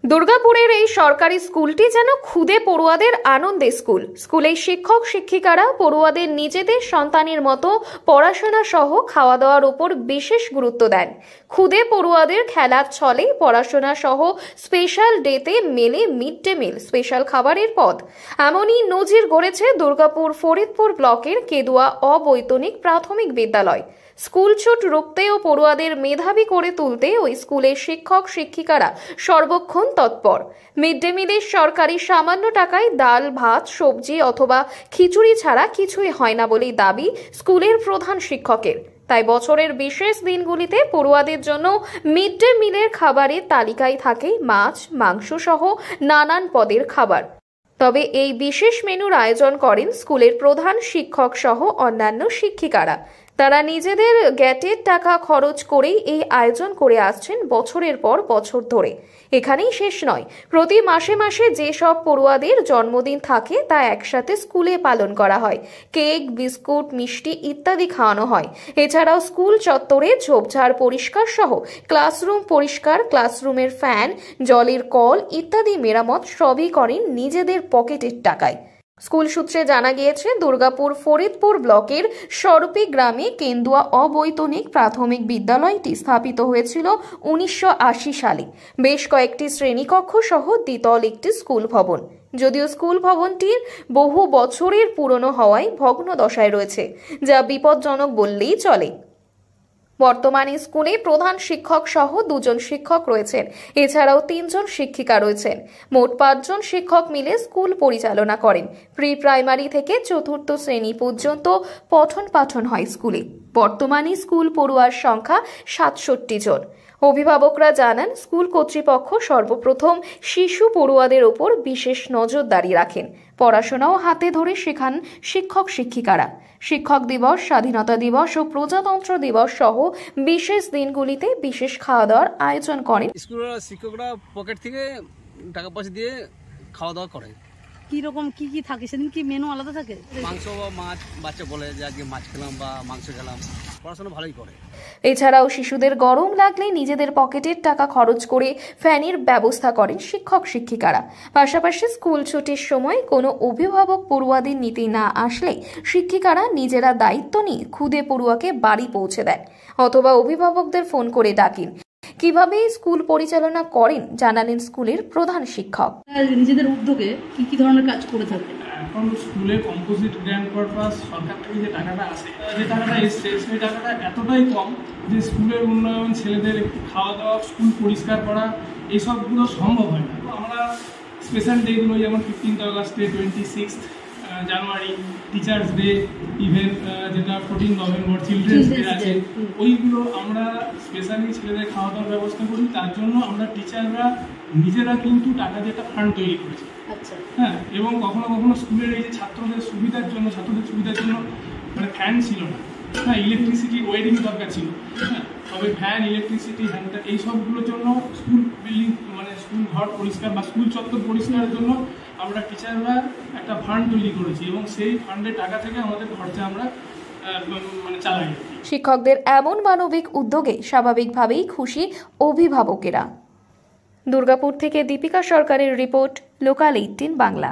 দুর্গাপুরের এই সরকারি স্কুলটি যেন খুদে পড়ুয়াদের আনন্দের স্কুল। স্কুলে শিক্ষক শিক্ষিকারা পড়ুয়াদের নিজেদের সন্তানের মতো পড়াশোনা সহ খাওয়া দাওয়ার উপর বিশেষ গুরুত্ব দেন। খুদে পড়ুয়াদের খেলার ছলে পড়াশোনা সহ স্পেশাল ডেতে মেলে মিড ডে মিল স্পেশাল খাবারের পদ। এমনই নজির গড়েছে দুর্গাপুর ফরিদপুর ব্লকের কেদুয়া অবৈতনিক প্রাথমিক বিদ্যালয়। স্কুল ছুট রুখতে ও পড়ুয়াদের মেধাবী করে তুলতে ওই স্কুলের শিক্ষক শিক্ষিকারা সর্বক্ষণ তৎপর। মিড ডে মিলের সরকারি সামান্য টাকায় ডাল ভাত সবজি অথবা খিচুড়ি ছাড়া কিছুই হয় না বলেই দাবি স্কুলের প্রধান শিক্ষকের। তাই বছরের বিশেষ দিনগুলিতে পড়ুয়াদের জন্য মিড ডে মিলের খাবারের তালিকায় থাকে মাছ মাংস সহ নানান পদের খাবার। তবে এই বিশেষ মেনুর আয়োজন করেন স্কুলের প্রধান শিক্ষক সহ অন্যান্য শিক্ষিকারা। তারা নিজেদের গ্যাটের টাকা খরচ করেই এই আয়োজন করে আসছেন বছরের পর বছর ধরে। এখানেই শেষ নয়, প্রতি মাসে মাসে যেসব পড়ুয়াদের জন্মদিন থাকে তা একসাথে স্কুলে পালন করা হয়। কেক বিস্কুট মিষ্টি ইত্যাদি খাওয়ানো হয়। এছাড়াও স্কুল চত্বরে ঝোপঝাড় পরিষ্কার সহ ক্লাসরুম পরিষ্কার, ক্লাসরুমের ফ্যান জলের কল ইত্যাদি মেরামত সবই করেন নিজেদের পকেটের টাকায়। স্কুল সূত্রে জানা গিয়েছে দুর্গাপুর ফরিদপুর ব্লকের স্বরূপী গ্রামে কেন্দুয়া অবৈতনিক প্রাথমিক বিদ্যালয়টি স্থাপিত হয়েছিল 1980 সালে। বেশ কয়েকটি শ্রেণীকক্ষ সহ দ্বিতল একটি স্কুল ভবন। যদিও স্কুল ভবনটির বহু বছরের পুরনো হওয়ায় ভগ্ন দশায় রয়েছে, যা বিপজ্জনক বললেই চলে। বর্তমানে স্কুলে প্রধান শিক্ষক সহ 2 জন শিক্ষক রয়েছেন। এছাড়াও 3 জন শিক্ষিকা রয়েছেন। মোট 5 জন শিক্ষক মিলে স্কুল পরিচালনা করেন। প্রি প্রাইমারি থেকে 4র্থ শ্রেণী পর্যন্ত পঠন পাঠন হয় স্কুলে। বর্তমানে স্কুল পড়ুয়ার সংখ্যা 67 জন। অভিভাবকরা জানান, স্কুল কর্তৃপক্ষ সর্বপ্রথম শিশু পড়ুয়াদের ওপর বিশেষ নজরদারি রাখেন। পড়াশোনাও হাতে ধরে শেখান শিক্ষক শিক্ষিকারা। শিক্ষক দিবস, স্বাধীনতা দিবস ও প্রজাতন্ত্র দিবস সহ বিশেষ দিনগুলিতে বিশেষ খাওয়া দাওয়ার আয়োজন করেন। স্কুলের শিক্ষকরা পকেট থেকে টাকা পয়সা দিয়ে খাওয়া দাওয়া করে। কি রকম কি থাকে সেদিন? কি মেনু আলাদা থাকে? মাংস বা মাছ, বাচ্চা বলে যে আজকে মাছ খেলাম বা মাংস খেলাম। পড়াশোনা ভালোই করে। এছাড়াও শিশুদের গরম লাগলে নিজেদের পকেটের টাকা খরচ করে ফ্যানের ব্যবস্থা করেন শিক্ষক শিক্ষিকারা। পাশাপাশি স্কুল ছুটির সময় কোনো অভিভাবক পড়ুয়াদের নিতে না আসলে শিক্ষিকারা নিজেরা দায়িত্ব নিয়ে খুদে পড়ুয়াকে বাড়ি পৌঁছে দেন অথবা অভিভাবকদের ফোন করে ডাকেন। কিভাবে স্কুল পরিচালনা করেন জানালেন স্কুলের প্রধান শিক্ষক। নিজেদের উদ্যোগে কি ধরনের কাজ করে থাকে? এখন স্কুলে কম্পোজিট গ্র্যান্ড পারপাস সরকার থেকে যে টাকাটা আসে, যে টাকাটা এসছে সেই টাকাটা এতটাই কম যে স্কুলের উন্নয়ন, ছেলেদের একটু খাওয়া দাওয়া, স্কুল পরিষ্কার করা এইসবগুলো সম্ভব হয় না। তো আমরা স্পেশাল ডেগুলো যেমন 15th আগস্টে, 26th জানুয়ারি, টিচার্স ডে, ইভেন যেটা 14 নভেম্বর চিলড্রেন্স ডে আছে, ওইগুলো আমরা স্পেশালি ছেলেদের খাওয়া দাওয়ার ব্যবস্থা করি। তার জন্য আমরা টিচাররা নিজেরা কিন্তু টাকা দিয়ে একটা ফান্ড তৈরি করেছি। হ্যাঁ, এবং কখনো কখনো স্কুলের এই যে ছাত্রদের সুবিধার জন্য মানে ফ্যান ছিল না, হ্যাঁ, ইলেকট্রিসিটি ওয়ারিং দরকার ছিল, হ্যাঁ, তবে ফ্যান, ইলেকট্রিসিটি, হ্যান্ডার এইসবগুলোর জন্য স্কুল বিল্ডিং মানে স্কুল ঘর পরিষ্কার বা স্কুল চত্বর পরিষ্কারের জন্য আমরা টিচাররা একটা ফান্ড তৈরি করেছি এবং সেই ফান্ডের টাকা থেকে আমাদের খরচা আমরা মানে চালাই। শিক্ষকদের এমন মানবিক উদ্যোগে স্বাভাবিকভাবেই খুশি অভিভাবকেরা। দুর্গাপুর থেকে দীপিকা সরকারের রিপোর্ট, লোকাল 18 বাংলা।